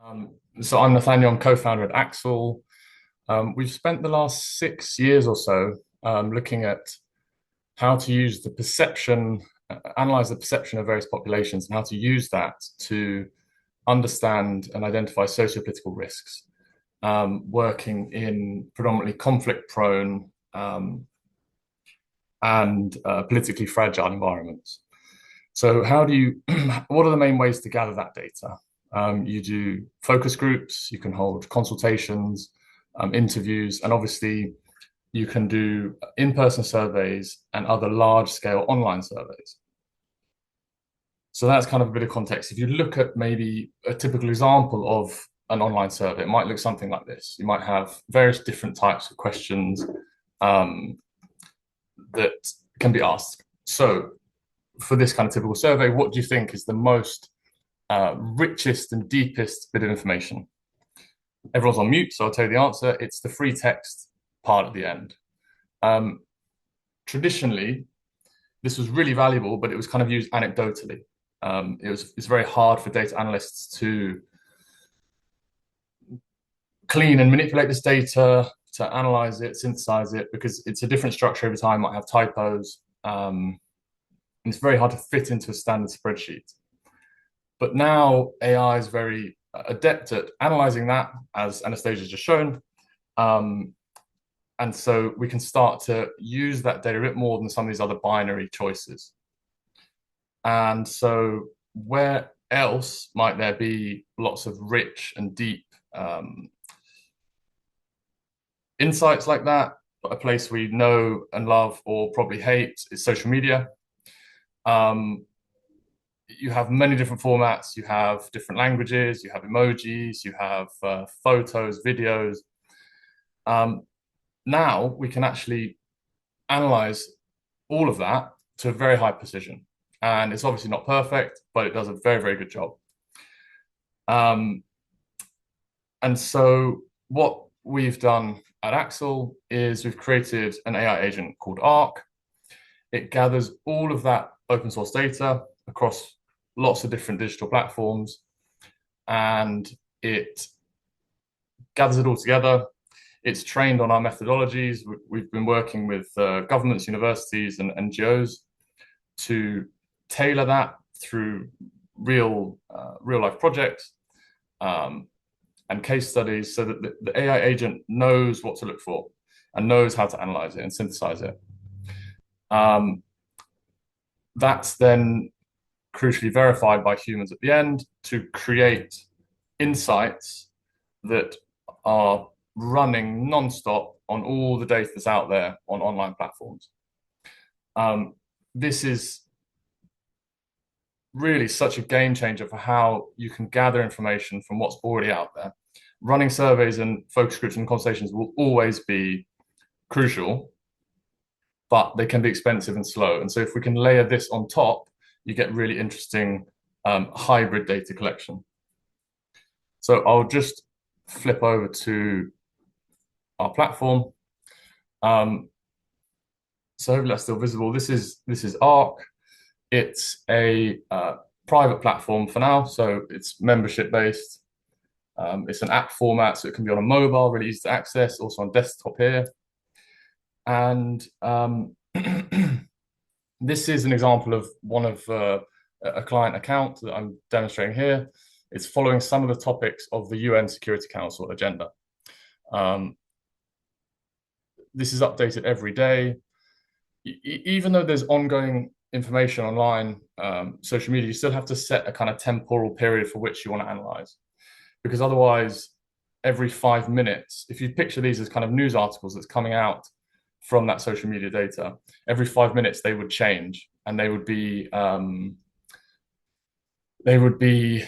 So I'm Nathaniel, I'm co-founder at Axel. We've spent the last 6 years or so looking at how to use the perception, analyze the perception of various populations and how to use that to understand and identify socio-political risks, working in predominantly conflict-prone and politically fragile environments. So how do you, what are the main ways to gather that data? You do focus groups, you can hold consultations, interviews, and obviously you can do in-person surveys and other large-scale online surveys. So that's kind of a bit of context. If you look at maybe a typical example of an online survey, it might look something like this. You might have various different types of questions um, that can be asked. So for this kind of typical survey, what do you think is the most richest and deepest bit of information? Everyone's on mute, so I'll tell you the answer. It's the free text part at the end. Um, Traditionally, this was really valuable, but it was kind of used anecdotally. It's very hard for data analysts to clean and manipulate this data, to analyze it, synthesize it, because it's a different structure every time. It might have typos. And it's very hard to fit into a standard spreadsheet. But now AI is very adept at analyzing that, as Anastasia just shown. And so we can start to use that data a bit more than some of these other binary choices. And so where else might there be lots of rich and deep insights like that? A place we know and love or probably hate is social media. Um, you have many different formats, you have different languages, you have emojis, you have photos, videos. Now we can actually analyze all of that to a very high precision. And it's obviously not perfect, but it does a very, very good job. Um, and so what we've done at Axel is we've created an AI agent called Arc. It gathers all of that open source data across lots of different digital platforms, and it gathers it all together. It's trained on our methodologies. We've been working with governments, universities, and NGOs to tailor that through real life projects and case studies, so that the AI agent knows what to look for and knows how to analyze it and synthesize it. That's then crucially verified by humans at the end to create insights that are running non-stop on all the data that's out there on online platforms. This is really such a game changer for how you can gather information from what's already out there. Running surveys and focus groups and conversations will always be crucial, but they can be expensive and slow. And so if we can layer this on top, you get really interesting hybrid data collection. So I'll just flip over to our platform. So hopefully that's still visible. This is Arc. It's a private platform for now, so it's membership based. It's an app format, so it can be on a mobile, really easy to access, also on desktop here. And this is an example of one of a client account that I'm demonstrating here. It's following some of the topics of the UN Security Council agenda. This is updated every day. Even though there's ongoing information online, social media, you still have to set a kind of temporal period for which you want to analyze. Because otherwise, every 5 minutes, if you picture these as kind of news articles that's coming out from that social media data, every 5 minutes they would change, and they would be there would be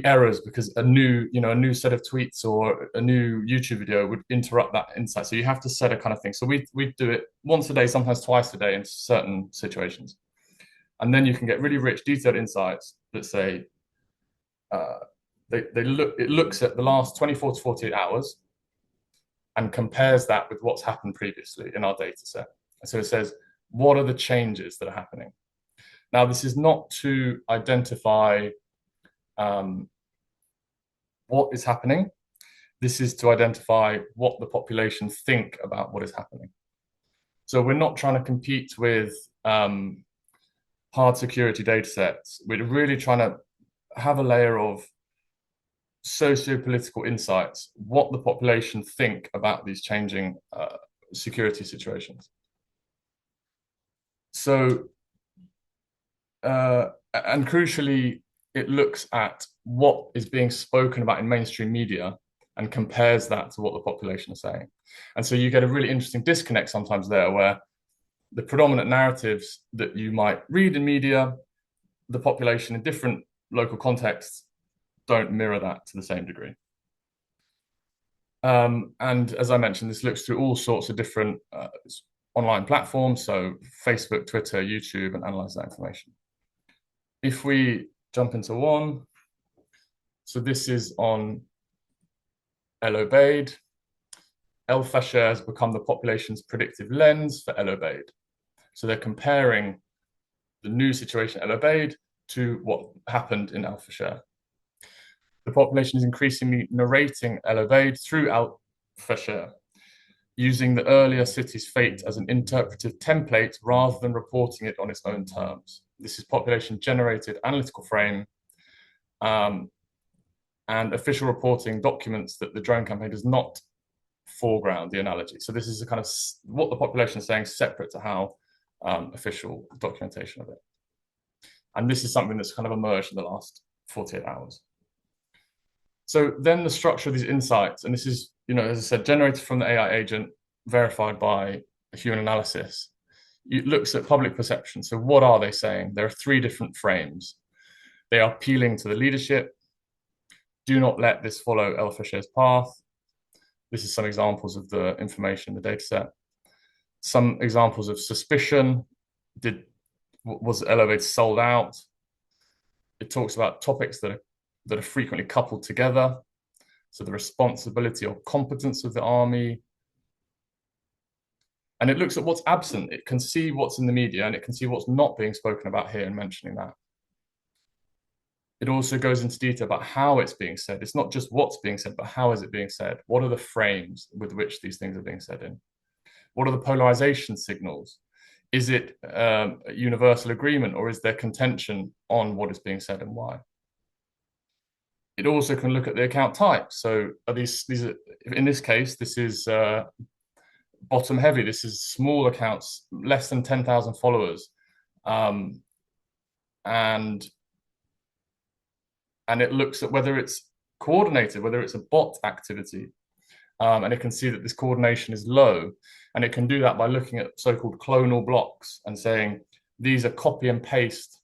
errors because a new set of tweets or a new YouTube video would interrupt that insight. So you have to set a kind of thing. So we do it once a day, sometimes twice a day in certain situations, and then you can get really rich, detailed insights that say it looks at the last 24 to 48 hours and compares that with what's happened previously in our data set. And so it says, what are the changes that are happening? Now, this is not to identify what is happening. This is to identify what the population think about what is happening. So we're not trying to compete with hard security data sets. We're really trying to have a layer of socio-political insights, what the population think about these changing security situations. So, and crucially, it looks at what is being spoken about in mainstream media and compares that to what the population is saying. And so you get a really interesting disconnect sometimes there, where the predominant narratives that you might read in media, the population in different local contexts don't mirror that to the same degree. And as I mentioned, this looks through all sorts of different online platforms, so Facebook, Twitter, YouTube, and analyze that information. If we jump into one, so this is on El Obeid. El Fasher has become the population's predictive lens for El Obeid. So they're comparing the new situation at El Obeid to what happened in Al Fasher. The population is increasingly narrating El Obeid through Al Fasher, using the earlier city's fate as an interpretive template rather than reporting it on its own terms. This is population-generated analytical frame, and official reporting documents that the drone campaign does not foreground the analogy. So this is a kind of what the population is saying, separate to how official documentation of it. And this is something that's kind of emerged in the last 48 hours. So then the structure of these insights, and this is, as I said, generated from the AI agent, verified by a human analysis. It looks at public perception. So what are they saying? There are three different frames. They are appealing to the leadership. Do not let this follow El Fasher's path. This is some examples of the information in the data set. Some examples of suspicion. Was El Obeid sold out? It talks about topics that are frequently coupled together. So the responsibility or competence of the army. And it looks at what's absent. It can see what's in the media and it can see what's not being spoken about here and mentioning that. It also goes into detail about how it's being said. It's not just what's being said, but how is it being said? What are the frames with which these things are being said in? What are the polarization signals? Is it a universal agreement, or is there contention on what is being said and why? It also can look at the account type. So are these are, in this case, this is bottom heavy. This is small accounts, less than 10,000 followers. And it looks at whether it's coordinated, whether it's a bot activity. And it can see that this coordination is low. And it can do that by looking at so-called clonal blocks and saying, these are copy and paste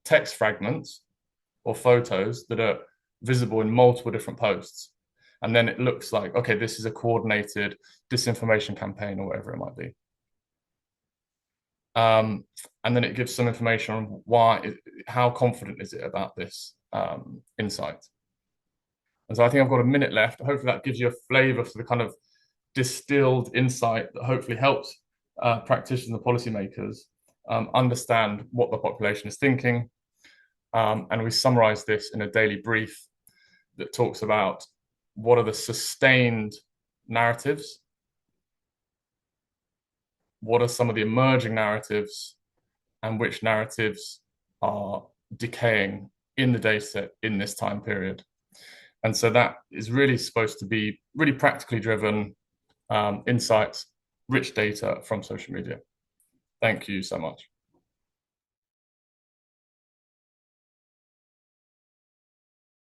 text fragments or photos that are visible in multiple different posts. And then it looks like, okay, this is a coordinated disinformation campaign or whatever it might be. And then it gives some information on how confident is it about this insight. And so I think I've got a minute left. Hopefully that gives you a flavor for the kind of distilled insight that hopefully helps practitioners and policymakers understand what the population is thinking. And we summarize this in a daily brief that talks about what are the sustained narratives, what are some of the emerging narratives, and which narratives are decaying in the data set in this time period. And so that is really supposed to be really practically driven insights, rich data from social media. Thank you so much.